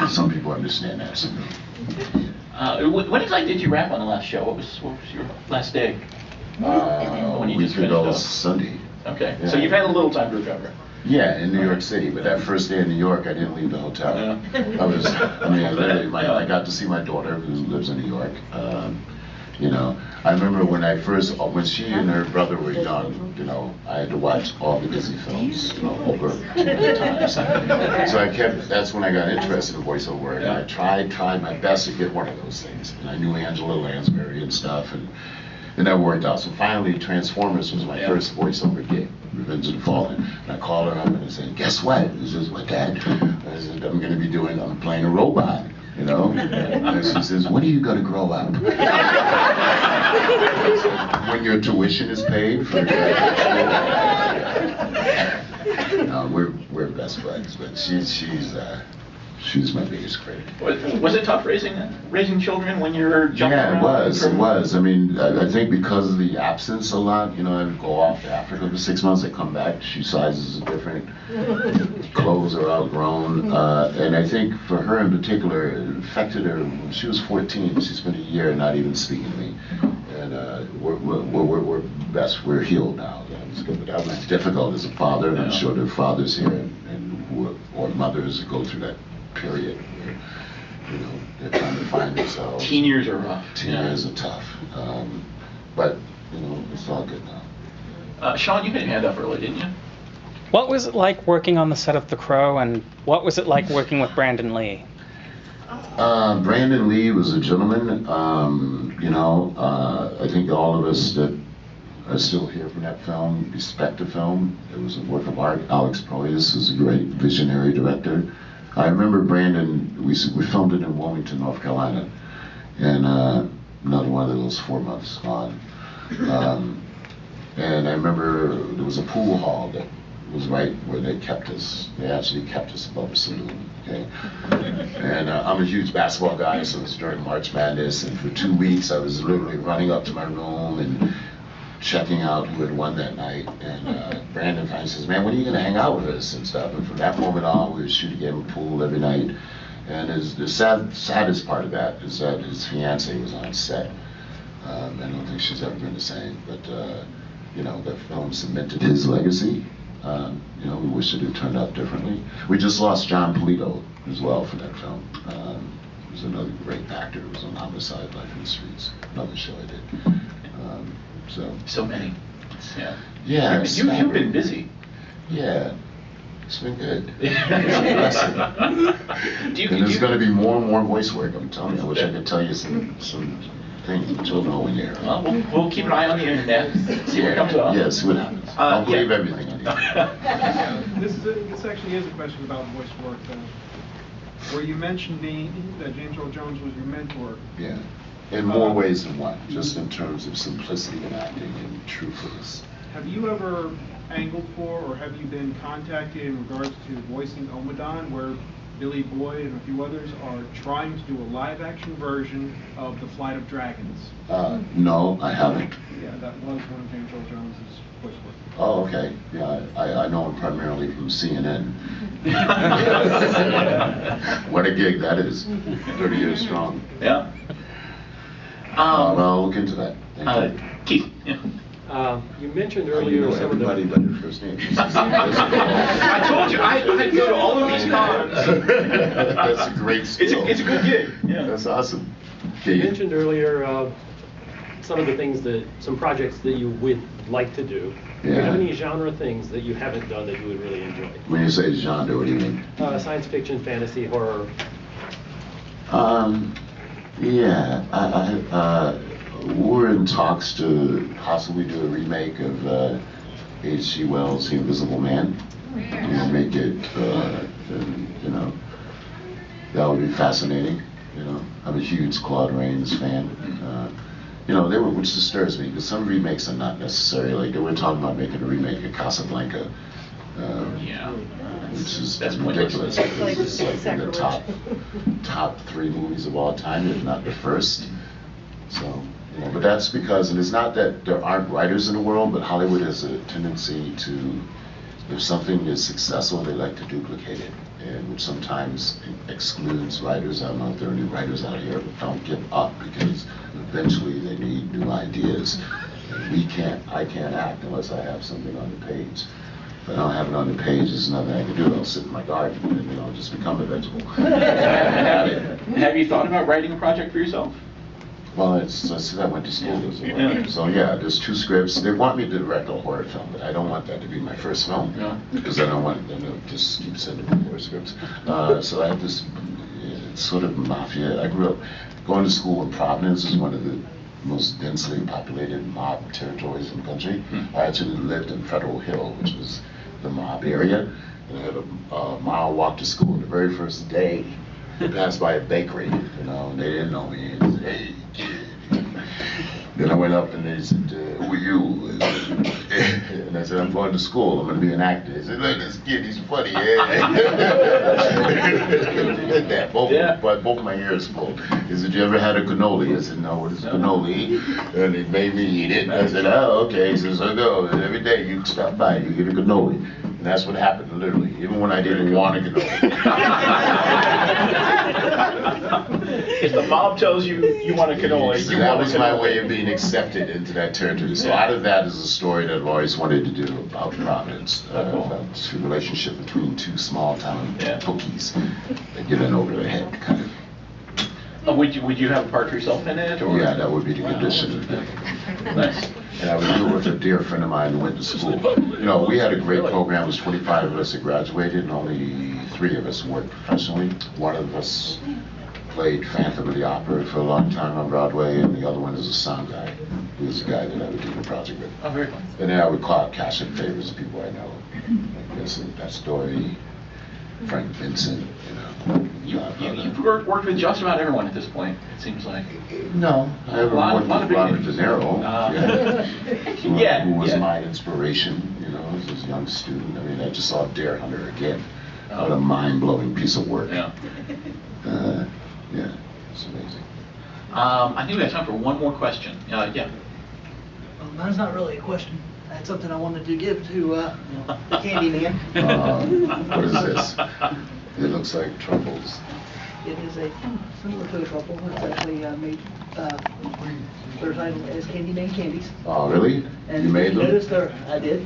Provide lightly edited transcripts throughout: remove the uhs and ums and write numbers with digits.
Some people understand that. Some don't. When exactly did you wrap on the last show? What was your last day? When you just finished up? Sunday. Okay, yeah. So you've had a little time to recover. Yeah, in New York City, but that first day in New York, I didn't leave the hotel. I got to see my daughter who lives in New York. You know, I remember when she and her brother were young, you know, I had to watch all the Disney films, you know, over too many times. So that's when I got interested in voiceover, and I tried my best to get one of those things. And I knew Angela Lansbury and stuff, and that worked out. So finally, Transformers was my first voiceover gig, Revenge of the Fallen. And I called her up and I said, guess what? This is what, Dad? I said, I'm playing a robot, you know? And she says, when are you going to grow up? When your tuition is paid for no, we're best friends, but she's my biggest critic. Was it tough raising children when you're jumping around? Yeah, it was. I mean, I think because of the absence a lot, you know, I would go off to Africa for 6 months, I come back, shoe sizes are different, clothes are outgrown, and I think for her in particular, it affected her when she was 14. She spent a year not even speaking to me, and we're best, we're healed now. But that was difficult as a father, and I'm sure there are fathers here or mothers who go through that period where, you know, they're trying to find themselves. Teen years are rough. Teen years are tough. But, you know, it's all good now. Sean, you had your hand up early, didn't you? What was it like working on the set of The Crow, and what was it like working with Brandon Lee? Brandon Lee was a gentleman. You know, I think all of us that are still here from that film respect the film. It was a work of art. Alex Proyas is a great visionary director. I remember Brandon, we filmed it in Wilmington, North Carolina, and another one of those 4 months gone. And I remember there was a pool hall that was right where they kept us. They actually kept us above the saloon, okay? And I'm a huge basketball guy, so it was during March Madness, and for 2 weeks I was literally running up to my room and checking out who had won that night, and Brandon finally says, man, when are you going to hang out with us and stuff? And from that moment on, we were shooting game of pool every night. And the saddest part of that is that his fiancée was on set. I don't think she's ever been the same, but you know, the film cemented his legacy. You know, we wish it had turned out differently. We just lost John Polito as well for that film. He was another great actor who was on Homicide, Life in the Streets, another show I did. So many. Yeah. Yeah. You've been busy. Yeah. It's been good. There's going to be more and more voice work, I'm telling you. I wish I could tell you some things, but you'll know when you're here. Well, we'll keep an eye on the internet, see what comes up. Yeah, see what happens. Don't believe everything on the internet. This actually is a question about voice work, where you mentioned that James Earl Jones was your mentor. Yeah. In more ways than one, just in terms of simplicity in acting and truthfulness. Have you ever angled for, or have you been contacted in regards to voicing Omadon, where Billy Boyd and a few others are trying to do a live-action version of The Flight of Dragons? No, I haven't. Yeah, that was one of James Earl Jones' voice work. Oh, okay. Yeah, I know him primarily from CNN. What a gig that is. 30 years strong. Yeah. I'll look into that. Keith. Yeah. You mentioned earlier some of everybody by your first name. I told you, I go to all of these cons. That's a great skill. It's a good gig. Yeah. That's awesome. You mentioned earlier some of the things some projects that you would like to do. Do you have any genre things that you haven't done that you would really enjoy? When you say genre, what do you mean? Science fiction, fantasy, horror. Yeah, we're in talks to possibly do a remake of H.G. Wells' The Invisible Man. And make it, you know, that would be fascinating. You know, I'm a huge Claude Rains fan. You know, which disturbs me because some remakes are not necessary. Like they were talking about making a remake of Casablanca. Which is ridiculous. It's like in the top 3 movies of all time, if not the first. So, you know, but that's because, and it's not that there aren't writers in the world, but Hollywood has a tendency to, if something is successful, they like to duplicate it. and which sometimes excludes writers. I don't know if there are any writers out here, but don't give up, because eventually they need new ideas. And I can't act unless I have something on the page. If I don't have it on the page, there's nothing I can do. I'll sit in my garden and I'll just become a vegetable. Have you thought about writing a project for yourself? Well, I said I went to school as a writer. So yeah, there's 2 scripts. They want me to direct a horror film, but I don't want that to be my first film, because I don't want them to just keep sending me horror scripts. So I have this sort of mafia. I grew up going to school in Providence, is one of the most densely populated mob territories in the country. I actually lived in Federal Hill, which was the mob area, and I had a mile walk to school. The very first day, I passed by a bakery, you know, and they didn't know me. And said, hey, kid. Then I went up and they said, who are you? And I said, I'm going to school. I'm going to be an actor. They said, look, this kid, he's funny. Yeah. Did that. Both my ears full. He said, you ever had a cannoli? I said, no, what is a cannoli? And he made me eat it. And I said, oh, okay. He says, so go. And every day you stop by, you get a cannoli. And that's what happened, literally, even when I didn't want to cannoli. If the mob tells you you want a cannoli, So you that want a was my cannoli. way of being accepted into that territory. So out of that is a story that I've always wanted to do about Providence, about the relationship between 2 small town bookies that get in over their head, kind of. Would you have a part for yourself in it? Or? Yeah, that would be the condition. Nice. And I would do it with a dear friend of mine who went to school. You know, we had a great program. It was 25 of us that graduated, and only 3 of us worked professionally. One of us played Phantom of the Opera for a long time on Broadway, and the other one is a sound guy. He was the guy that I would do the project with. Oh, very fun. And then I would cash in favors of people I know. Like Vincent Pastore, Frank Vincent, you know. You've worked with just about everyone at this point, it seems like. No, I haven't worked with Robert De Niro, who was my inspiration, you know, as a young student. I mean, I just saw Dare Hunter again. What a mind-blowing piece of work. Yeah. Yeah, it's amazing. I think we have time for one more question. Yeah. Well, mine's not really a question. That's something I wanted to give to Candyman. What is this? It looks like truffles. It is a similar to a truffle. It's actually made their title as Candyman candies. Oh, really? And You made them? notice there, I did.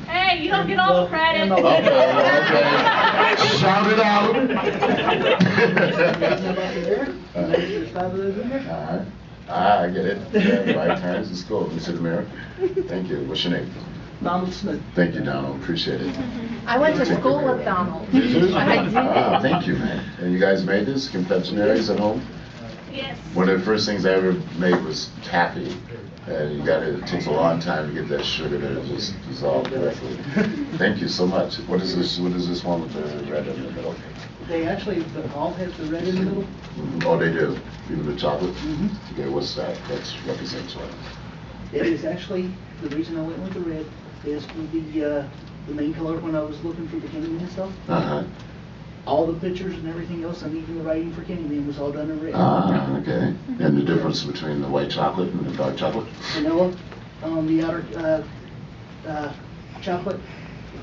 Hey, you don't get all the credit. Okay. Shout it out. There's 5 of those in there. I get it. Yeah, right turns. Let's go. Let me see the mirror. Thank you. What's your name? Donald Smith. Thank you, Donald. Appreciate it. I went to school with Donald. Did you? I did. Thank you, man. And you guys made this? Confectionaries at home? Yes. One of the first things I ever made was taffy. And it takes a long time to get that sugar to just dissolve correctly. Thank you so much. What is this one with the red in the middle? They actually all have the red in the middle. Oh, they do? Even the chocolate? Okay, what's that? That represents what? It is actually, the reason I went with the red is for the main color when I was looking for the Candyman stuff. All the pictures and everything else, and even the writing for Candyman was all done in red. Okay. And the difference between the white chocolate and the dark chocolate? Vanilla on the outer chocolate,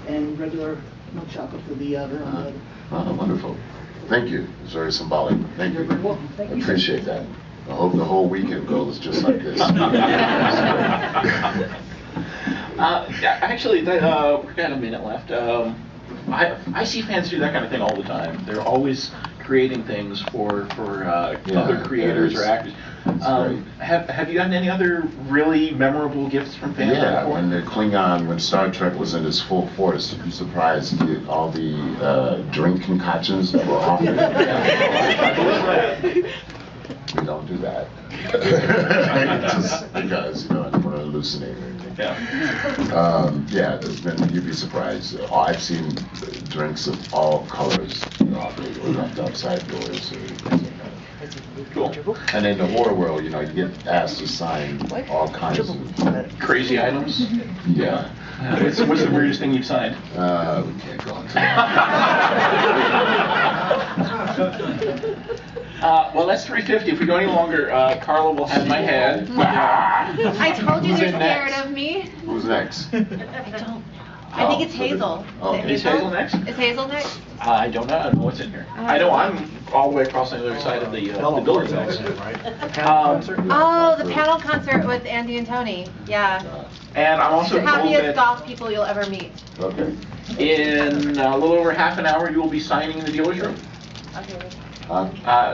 and regular milk chocolate for the outer on the other. Oh, wonderful. Thank you. It's very symbolic. Thank You're you. very welcome. Thank I you. appreciate that. I hope the whole weekend goes just like this. Actually, we've got a minute left. I see fans do that kind of thing all the time. They're always creating things for other creators or actors. Have you gotten any other really memorable gifts from fans? Yeah, when Star Trek was in its full force, you'd be surprised at all the drink concoctions that were offered. We don't do that. Just because, I don't want to hallucinate or anything. You'd be surprised. I've seen drinks of all colors offered or left outside doors or things like that. Cool. And in the horror world, you get asked to sign all kinds of crazy items? Yeah. What's the weirdest thing you've signed? We can't go into that. Well, that's 3:50. If we go any longer, Carla will have my head. I told you Who's they're in scared next? of me. Who's next? I don't know. I think it's Hazel. Okay. Is Hazel next? Is Hazel next? I don't know. I don't know what's in here. I know I'm all the way across on the other side of the building. Panel Oh, the panel concert with Andy and Tony. Yeah. And I'm also The told happiest that golf people you'll ever meet. Okay. in a little over half an hour, you will be signing in the dealer's room. Okay.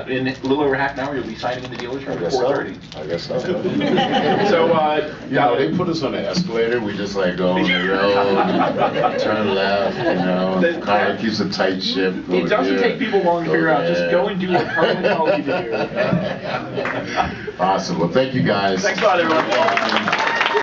In a little over half an hour, you'll be signing in the dealer's I room at guess so. 4:30. I guess so. So, You know, they put us on the escalator, we just like go on the road, turn left, you know, car keeps a tight ship. It doesn't take people long to figure out. Just go and do what Carmen tells you to do. Awesome, well, thank you guys. Thanks a lot, everyone.